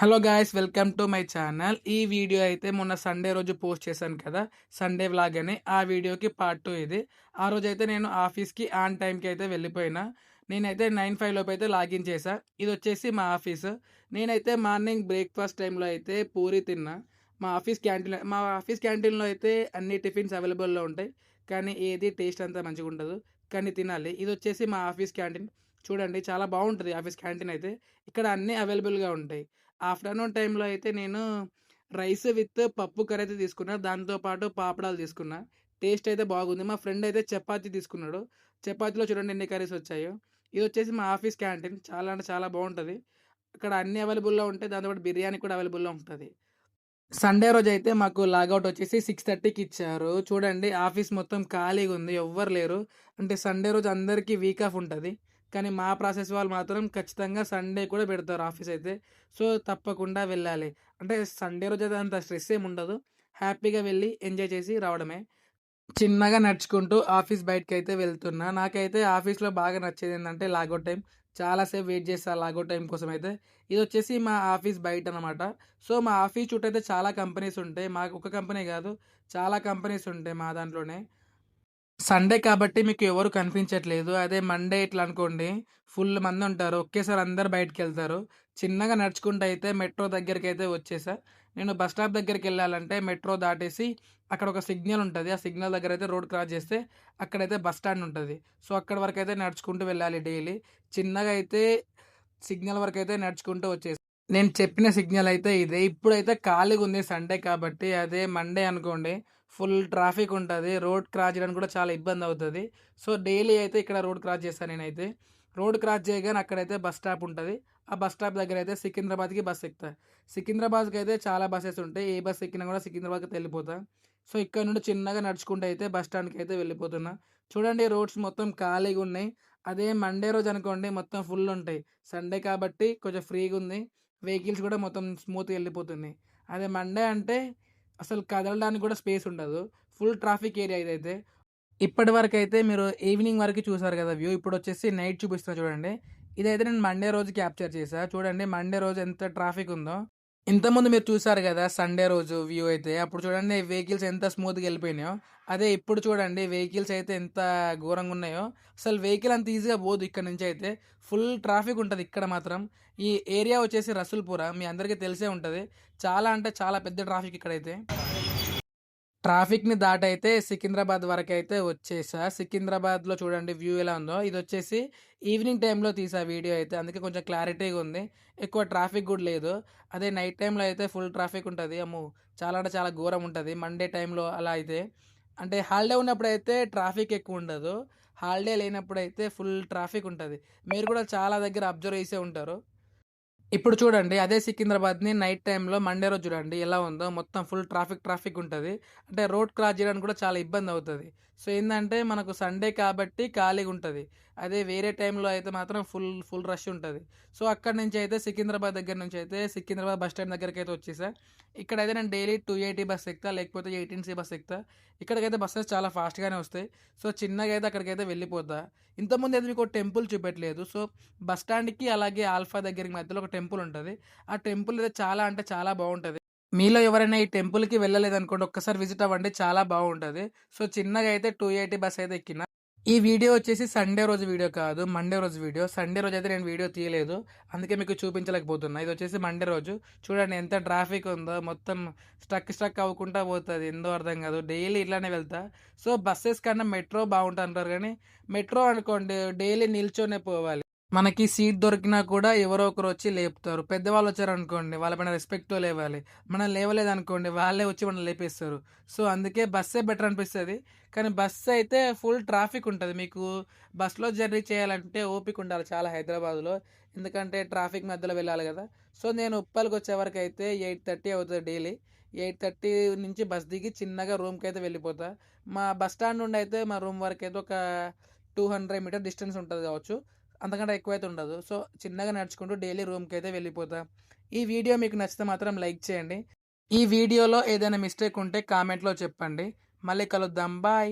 Hello guys, welcome to my channel. ఈ video అయితే మొన్న సండే రోజు పోస్ట్ చేశాను కదా, సండే వ్లాగ్ అని. ఆ వీడియోకి పార్ట్ 2 ఇది. ఆ రోజైతే నేను ఆఫీస్‌కి ఆన్ టైంకి అయితే వెళ్ళిపోయినా. నేనైతే 9:05 లోపు అయితే లాగిన్ చేశా. ఇదొచ్చేసి మా ఆఫీసు. నేనైతే మార్నింగ్ బ్రేక్‌ఫాస్ట్ టైంలో అయితే పూరి తిన్నా. మా ఆఫీస్ క్యాంటీన్‌లో అయితే అన్ని టిఫిన్స్ అవైలబుల్‌లో ఉంటాయి. కానీ ఏది టేస్ట్ అంత మంచిగుండదు. కానీ తినాలి. ఇదొచ్చేసి మా ఆఫీస్ క్యాంటీన్. చూడండి, చాలా బావుంటది ఆఫీస్ క్యాంటీన్ అయితే. ఇక్కడ అన్నీ అవైలబుల్‌గా ఉంటాయి. ఆఫ్టర్‌నూన్ టైంలో అయితే నేను రైస్ విత్ పప్పు కర్రీ అయితే తీసుకున్నా. దాంతో పాటు పాపడాలు తీసుకున్నా. టేస్ట్ అయితే బాగుంది. మా ఫ్రెండ్ అయితే చపాతీ తీసుకున్నాడు. చపాతీలో చూడండి ఎన్ని కర్రీస్ వచ్చాయో. ఇదొచ్చేసి మా ఆఫీస్ క్యాంటీన్. చాలా అంటే చాలా బావుంటది. ఇక్కడ అన్నీ అవైలబుల్‌లో ఉంటాయి. దాంతో పాటు బిర్యానీ కూడా అవైలబుల్‌లో ఉంటది. సండే రోజైతే మాకు లాగౌట్ వచ్చేసి 6:30కి ఇచ్చారు. చూడండి, ఆఫీస్ మొత్తం ఖాళీగుంది. ఎవ్వరు లేరు. అంటే సండే రోజు అందరికీ వీక్ ఆఫ్ ఉంటది. కానీ మా ప్రాసెస్ వాళ్ళు మాత్రం ఖచ్చితంగా సండే కూడా పెడతారు ఆఫీస్ అయితే. సో, తప్పకుండా వెళ్ళాలి. అంటే సండే రోజైతే అంత స్ట్రెస్ ఏమి ఉండదు. హ్యాపీగా వెళ్ళి ఎంజాయ్ చేసి రావడమే. చిన్నగా నడుచుకుంటూ ఆఫీస్ బయటికైతే వెళ్తున్నా. నాకైతే ఆఫీస్‌లో బాగా నచ్చేదేందంటే లాగౌట్ టైం. చాలా సేపు వెయిట్ చేశా లాగౌట్ టైం కోసమైతే. ఇదొచ్చేసి మా ఆఫీస్ బయటనమాట. సో, మా ఆఫీస్ చుట్టూ అయితే చాలా కంపెనీస్ ఉంటాయి. మాకు ఒక కంపెనీ కాదు, చాలా కంపెనీస్ ఉంటాయి మా దాంట్లోనే. సండే కాబట్టి మీకు ఎవరు కనిపించట్లేదు. అదే మండే ఇట్లా అనుకోండి, ఫుల్ మందుంటారు. ఒకేసారి అందరూ బయటికెళ్తారు. చిన్నగా నడుచుకుంటూ అయితే మెట్రో దగ్గరికైతే వచ్చేసా. నేను బస్ స్టాప్ దగ్గరికెళ్ళాలంటే మెట్రో దాటేసి అక్కడ ఒక సిగ్నల్ ఉంటది. ఆ సిగ్నల్ దగ్గరైతే రోడ్ క్రాస్ చేస్తే అక్కడైతే బస్ స్టాండ్ ఉంటది. సో, అక్కడి వరకైతే నడుచుకుంటూ వెళ్ళాలి డైలీ. చిన్నగా అయితే సిగ్నల్ వరకైతే నడుచుకుంటూ వచ్చేసా. నేను చెప్పిన సిగ్నల్ అయితే ఇదే. ఇప్పుడైతే ఖాళీగుంది సండే కాబట్టి. అదే మండే అనుకోండి, ఫుల్ ట్రాఫిక్ ఉంటది. రోడ్ క్రాస్ చేయడానికి కూడా చాలా ఇబ్బందవుతది. సో, డైలీ అయితే ఇక్కడ రోడ్ క్రాస్ చేశా నేనైతే. రోడ్ క్రాస్ చేయగానే అక్కడైతే బస్ స్టాప్ ఉంటది. ఆ బస్ స్టాప్ దగ్గరైతే సికింద్రాబాద్‌కి బస్ ఎక్కుతా. సికింద్రాబాద్‌కైతే చాలా బసెస్ ఉంటాయి. ఏ బస్ ఎక్కినా కూడా సికింద్రాబాద్‌కైతే వెళ్ళిపోతా. సో, ఇక్కడ నుండి చిన్నగా నడుచుకుంటూ అయితే బస్ స్టాండ్‌కైతే వెళ్ళిపోతున్నా. చూడండి, రోడ్స్ మొత్తం ఖాళీగున్నాయి. అదే మండే రోజు అనుకోండి, మొత్తం ఫుల్ ఉంటాయి. సండే కాబట్టి కొంచెం ఫ్రీగుంది. వెహికల్స్ కూడా మొత్తం స్మూత్‌గా వెళ్ళిపోతున్నాయి. అదే మండే అంటే అసలు కదలడానికి కూడా స్పేస్ ఉండదు. ఫుల్ ట్రాఫిక్ ఏరియా ఇదైతే. ఇప్పటివరకైతే మీరు ఈవినింగ్ వరకు చూసారు కదా వ్యూ. ఇప్పుడొచ్చేసి నైట్ చూపిస్తున్నా చూడండి. ఇదైతే నేను మండే రోజు క్యాప్చర్ చేశా. చూడండి, మండే రోజు ఎంత ట్రాఫిక్ ఉందో. ఇంతకుముందు మీరు చూసారు గదా, సండే రోజు వ్యూ అయితే. అప్పుడు చూడండి వెహికల్స్ ఎంత స్మూత్‌గా ఎళ్ళిపోయినాయో. అదే ఇప్పుడు చూడండి వెహికల్స్ అయితే ఎంత ఘోరంగున్నాయో. అసలు వెహికల్ అంత ఈజీగా పోదు ఇక్కడ నుంచయితే. ఫుల్ ట్రాఫిక్ ఉంటది ఇక్కడ మాత్రం. ఈ ఏరియా వచ్చేసి రసూల్‌పుర. మీ అందరికీ తెలిసే ఉంటది. చాలా అంటే చాలా పెద్ద ట్రాఫిక్ ఇక్కడైతే. ట్రాఫిక్‌ని దాటైతే సికింద్రాబాద్ వరకైతే వచ్చేసా. సికింద్రాబాద్‌లో చూడండి వ్యూ ఎలా ఉందో. ఇదొచ్చేసి ఈవినింగ్ టైమ్‌లో తీసా వీడియో అయితే. అందుకే కొంచెం క్లారిటీగా ఉంది. ఎక్కువ ట్రాఫిక్ గూడా లేదు. అదే నైట్ టైమ్‌లో అయితే ఫుల్ ట్రాఫిక్ ఉంటది. అమ్మో! చాలా అంటే చాలా ఘోరం ఉంటది. మండే టైమ్‌లో అలా అయితే. అంటే హాలిడే ఉన్నప్పుడైతే ట్రాఫిక్ ఎక్కువ ఉండదు. హాలిడే లేనప్పుడైతే ఫుల్ ట్రాఫిక్ ఉంటది. మీరు కూడా చాలా దగ్గర అబ్జర్వ్ చేసే ఉంటారు. ఇప్పుడు చూడండి, అదే సికింద్రాబాద్‌ని నైట్ టైమ్‌లో మండే రోజు చూడండి ఎలా ఉందో. మొత్తం ఫుల్ ట్రాఫిక్ ఉంటది. అంటే రోడ్ క్రాస్ చేయడానికి కూడా చాలా ఇబ్బందవుతది. సో, ఏందంటే మనకు సండే కాబట్టి ఖాళీగుంటది. అదే వేరే టైమ్‌లో అయితే మాత్రం ఫుల్ రష్ ఉంటది. సో, అక్కడి నుంచయితే సికింద్రాబాద్ దగ్గర నుంచయితే సికింద్రాబాద్ బస్ స్టాండ్ దగ్గరికైతే వచ్చేసా. ఇక్కడైతే నేను డైలీ 280 బస్ ఎక్కుతా, లేకపోతే 18C బస్ ఎక్కుతా. ఇక్కడికైతే బసెస్ చాలా ఫాస్ట్‌గానే వస్తాయి. సో, చిన్నగా అయితే అక్కడికైతే వెళ్ళిపోతా. ఇంతకుముందయితే మీకో టెంపుల్ చూపెట్టలేదు. సో, బస్ స్టాండ్‌కి అలాగే ఆల్ఫా దగ్గరికి మధ్యలో ఒక టెంపుల్ ఉంటది. ఆ టెంపుల్ అయితే చాలా అంటే చాలా బావుంటది. మీలో ఎవరైనా ఈ టెంపుల్‌కి వెళ్ళలేదనుకోండి, ఒక్కసారి విజిట్ అవ్వండి. చాలా బావుంటది. సో, చిన్నగా అయితే 280 బస్ అయితే ఎక్కిన. ఈ వీడియో వచ్చేసి సండే రోజు వీడియో కాదు, మండే రోజు వీడియో. సండే రోజైతే నేను వీడియో తీయలేదు. అందుకే మీకు చూపించలేకపోతున్నా. ఇదొచ్చేసి మండే రోజు. చూడండి ఎంత ట్రాఫిక్ ఉందో. మొత్తం స్ట్రక్ అవ్వకుంటా పోతది. ఏందో అర్థం కాదు. డైలీ ఇట్లానే వెళ్తా. సో, బస్సెస్ కన్నా మెట్రో బావుంటదంటారు గానీ, మెట్రో అనుకోండి డైలీ నిల్చొనే పోవాలి. మనకి సీట్ దొరికినా కూడా ఎవరో ఒకరొచ్చి లేపుతారు. పెద్దవాళ్ళొచ్చారనుకోండి, వాళ్ళ పైన రెస్పెక్ట్‌తో లేవాలి. మనం లేవలేదనుకోండి, వాళ్ళే వచ్చి మనల్ని లేపేస్తారు. సో, అందుకే బస్సే బెటర్ అనిపిస్తది. కానీ బస్సయితే ఫుల్ ట్రాఫిక్ ఉంటది. మీకు బస్‌లో జర్నీ చేయాలంటే ఓపికుండాలి చాలా హైదరాబాద్‌లో. ఎందుకంటే ట్రాఫిక్ మధ్యలో వెళ్ళాలి గదా! సో, నేను ఉప్పల్‌కొచ్చే వరకైతే 8:30 అవుతది డైలీ. 8:30 నుంచి బస్ దిగి చిన్నగా రూమ్‌కైతే వెళ్ళిపోతా. మా బస్ స్టాండ్ నుండయితే మా రూమ్ వరకైతే ఒక 200 మీటర్ డిస్టెన్స్ ఉంటది గావచ్చు. అంతకంటే ఎక్కువైతే ఉండదు. సో, చిన్నగా నడుచుకుంటూ డైలీ రూమ్‌కైతే వెళ్ళిపోతా. ఈ వీడియో మీకు నచ్చితే మాత్రం లైక్ చేయండి. ఈ వీడియోలో ఏదైనా మిస్టేక్ ఉంటే కామెంట్‌లో చెప్పండి. మళ్ళీ కలుద్దాం. బాయ్.